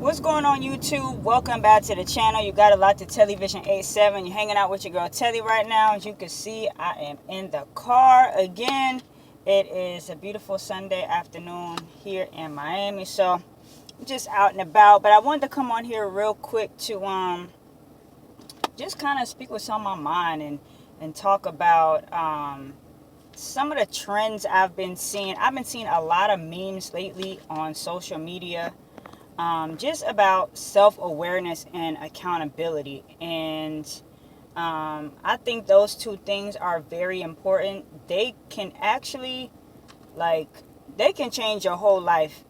What's going on, YouTube? Welcome back to the channel. You got a lot to Television 87. You're hanging out with your girl Telly right now. As you can see, I am in the car again. It is a beautiful Sunday afternoon here in Miami, so I'm just out and about. But I wanted to come on here real quick to just kind of speak what's on my mind and talk about some of the trends I've been seeing. I've been seeing a lot of memes lately on social media. Just about self-awareness and accountability, and I think those two things are very important. They can actually, they can change your whole life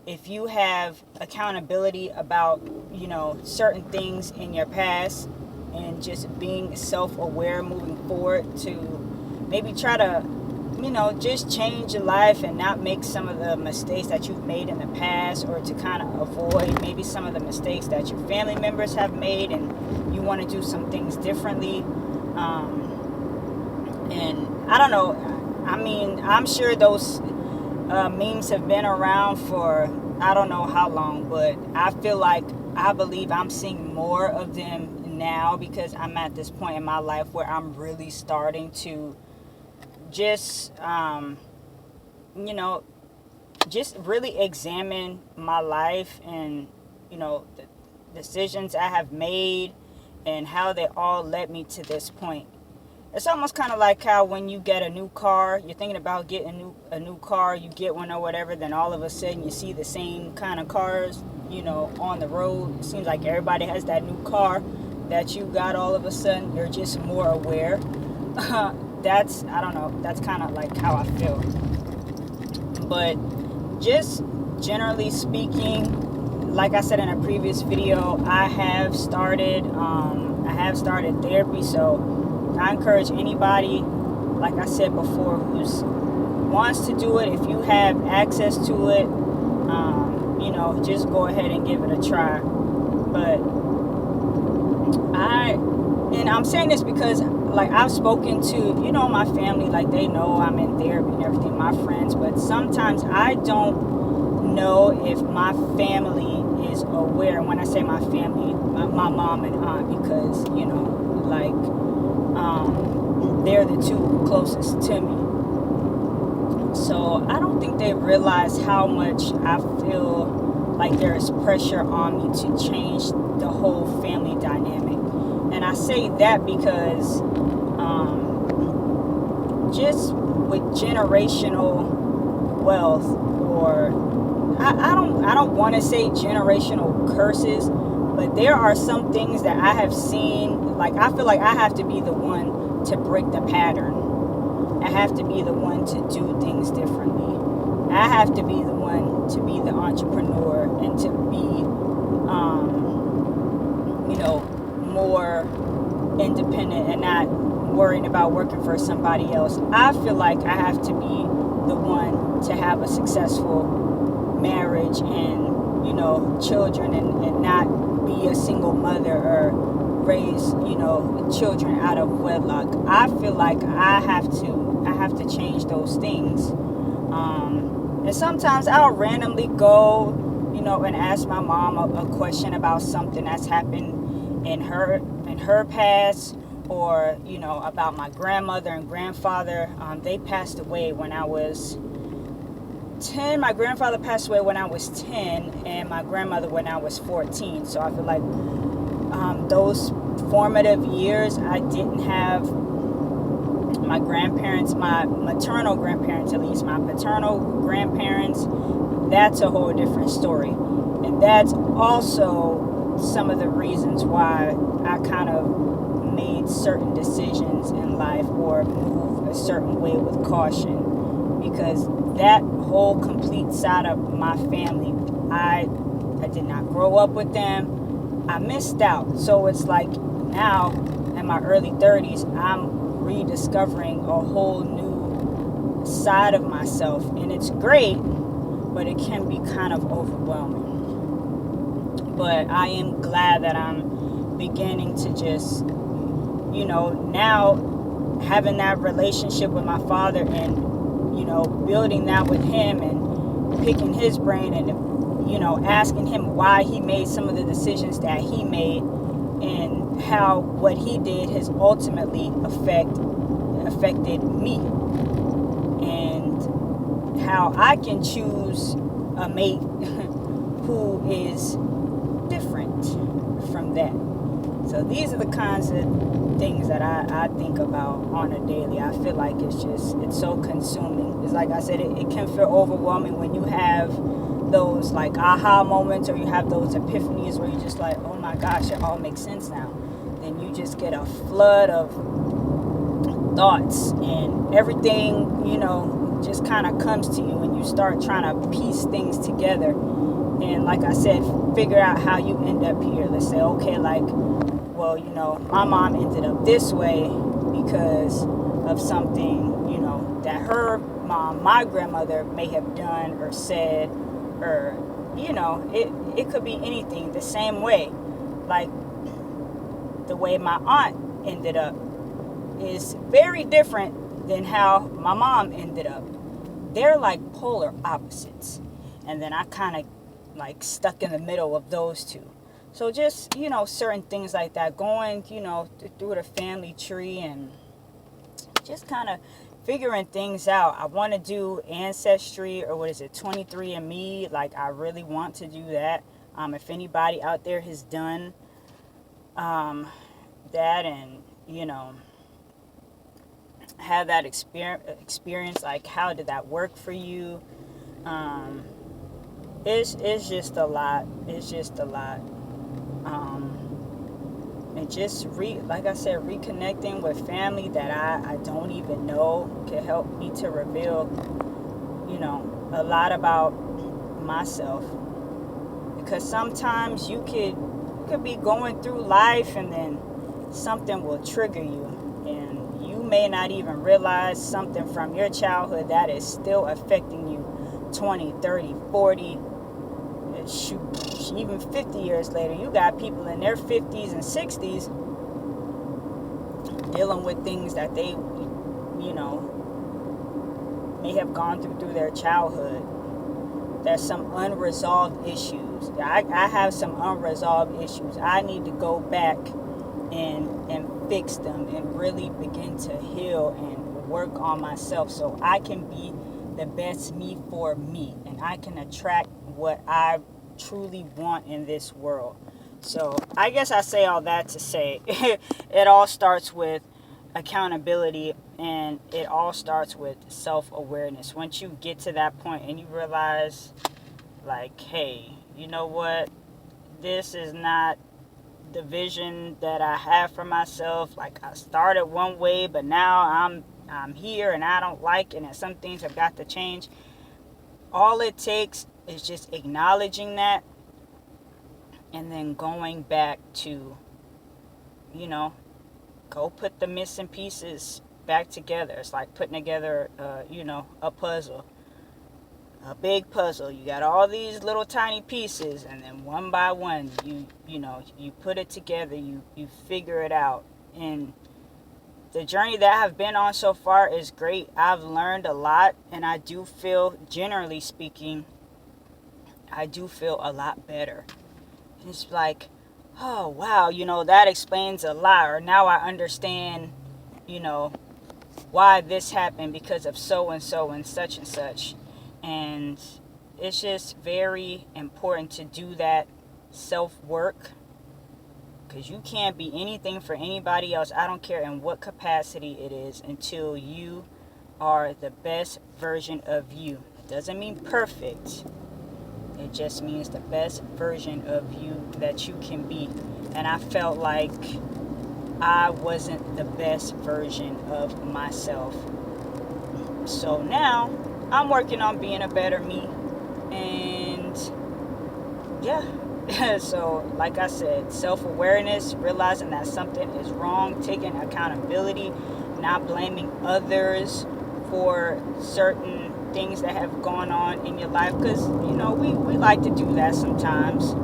if you have accountability about, certain things in your past, and just being self-aware moving forward to maybe try to just change your life and not make some of the mistakes that you've made in the past, or to kind of avoid maybe some of the mistakes that your family members have made, and you want to do some things differently. And I don't know, I mean, I'm sure those memes have been around for I don't know how long, but I believe I'm seeing more of them now, because I'm at this point in my life where I'm really starting to just just really examine my life, and the decisions I have made and how they all led me to this point. It's almost kind of like how when you get a new car, you're thinking about getting a new car, you get one or whatever, then all of a sudden you see the same kind of cars on the road. It seems like everybody has that new car that you got all of a sudden. You're just more aware. I don't know, that's kind of like how I feel. But just generally speaking, like I said in a previous video, I have started therapy. So I encourage anybody, like I said before, who's wants to do it, if you have access to it, just go ahead and give it a try. But I'm saying this because, I've spoken to, my family, they know I'm in therapy and everything, my friends, but sometimes I don't know if my family is aware. And when I say my family, my mom and aunt, because, they're the two closest to me. So I don't think they realize how much I feel like there is pressure on me to change the whole family dynamic. And I say that because just with generational wealth, or I don't want to say generational curses, but there are some things that I have seen. I feel like I have to be the one to break the pattern. I have to be the one to do things differently. I have to be the one to be the entrepreneur, and to be more independent and not worrying about working for somebody else. I feel like I have to be the one to have a successful marriage and children, and not be a single mother or raise children out of wedlock. I feel like I have to change those things. And sometimes I'll randomly go and ask my mom a question about something that's happened in her past, or about my grandmother and grandfather. They passed away when I was 10. My grandfather passed away when I was 10, and my grandmother when I was 14. So I feel like those formative years, I didn't have my grandparents, my maternal grandparents at least. My paternal grandparents, that's a whole different story. And that's also some of the reasons why I kind of made certain decisions in life, or move a certain way with caution, because that whole complete side of my family, I did not grow up with them. I missed out. So it's like now in my early 30s, I'm rediscovering a whole new side of myself, and it's great, but it can be kind of overwhelming. But I am glad that I'm beginning to just, now having that relationship with my father, and, building that with him, and picking his brain, and asking him why he made some of the decisions that he made, and how what he did has ultimately affected me, and how I can choose a mate who is different from that. So these are the kinds of things that I think about on a daily. I feel like it's so consuming. It's like I said, it can feel overwhelming when you have those like aha moments, or you have those epiphanies where you're just like, oh my gosh, it all makes sense now. Then you just get a flood of thoughts, and everything, just kind of comes to you, and you start trying to piece things together. And like I said, figure out how you end up here. Let's say, okay, like, well, my mom ended up this way because of something, that her mom, my grandmother, may have done or said, or, it could be anything. The same way, like the way my aunt ended up is very different than how my mom ended up. They're like polar opposites. And then I kind of like stuck in the middle of those two. So just, certain things like that, going, through the family tree and just kind of figuring things out. I want to do Ancestry, or 23andMe. Like, I really want to do that. If anybody out there has done that, and, have that experience, like, how did that work for you? It's just a lot. It's just a lot. And just like I said, reconnecting with family that I don't even know can help me to reveal, a lot about myself. Because sometimes you could be going through life, and then something will trigger you, and you may not even realize something from your childhood that is still affecting you 20, 30, 40, shoot, even 50 years later. You got people in their 50s and 60s dealing with things that they, may have gone through their childhood. There's some unresolved issues. I have some unresolved issues. I need to go back and fix them, and really begin to heal and work on myself, so I can be the best me for me, and I can attract what I truly want in this world. So I guess I say all that to say it all starts with accountability, and it all starts with self-awareness. Once you get to that point and you realize, like, hey, you know what, this is not the vision that I have for myself. Like, I started one way, but now I'm here, and I don't like it, and some things have got to change. All it takes is just acknowledging that, and then going back to, go put the missing pieces back together. It's like putting together, a puzzle, a big puzzle. You got all these little tiny pieces, and then one by one, you put it together, you figure it out. And the journey that I've been on so far is great. I've learned a lot, and I do feel, generally speaking, I do feel a lot better. And it's like, oh, wow, that explains a lot. Or now I understand, why this happened, because of so and so and such and such. And it's just very important to do that self-work, because you can't be anything for anybody else. I don't care in what capacity it is, until you are the best version of you. It doesn't mean perfect. It just means the best version of you that you can be. And I felt like I wasn't the best version of myself. So now I'm working on being a better me. And yeah. So like I said, self-awareness, realizing that something is wrong, taking accountability, not blaming others for certain things that have gone on in your life, because we like to do that sometimes.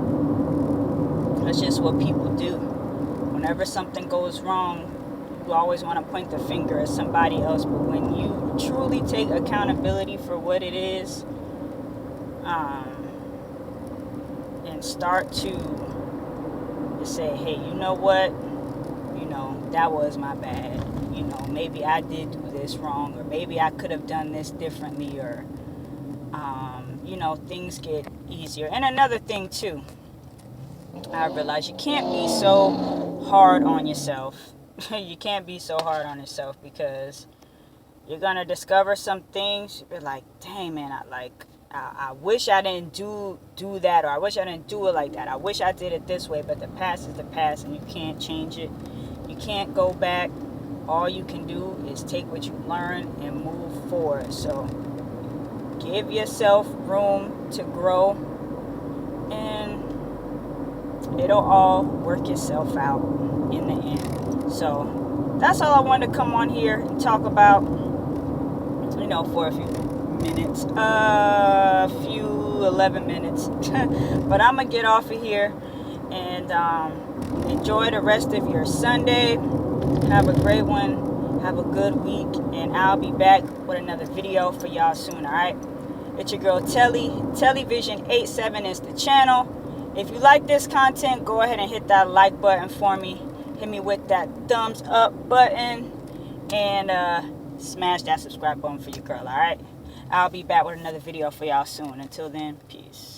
That's just what people do. Whenever something goes wrong, you always want to point the finger at somebody else. But when you truly take accountability for what it is, and start to just say, hey, you know what? That was my bad. Maybe I did do this wrong, or maybe I could have done this differently, or, things get easier. And another thing, too, I realize you can't be so hard on yourself. You can't be so hard on yourself, because you're going to discover some things. You're like, dang, man, I wish I didn't do that, or I wish I didn't do it like that. I wish I did it this way, but the past is the past, and you can't change it. You can't go back. All you can do is take what you learn and move forward. So give yourself room to grow, and it'll all work itself out in the end. So that's all I wanted to come on here and talk about, for a few minutes, 11 minutes. But I'm going to get off of here and enjoy the rest of your Sunday. Have a great one. Have a good week. And I'll be back with another video for y'all soon, alright? It's your girl Telly. Television87 is the channel. If you like this content, go ahead and hit that like button for me. Hit me with that thumbs up button. And smash that subscribe button for your girl, alright? I'll be back with another video for y'all soon. Until then, peace.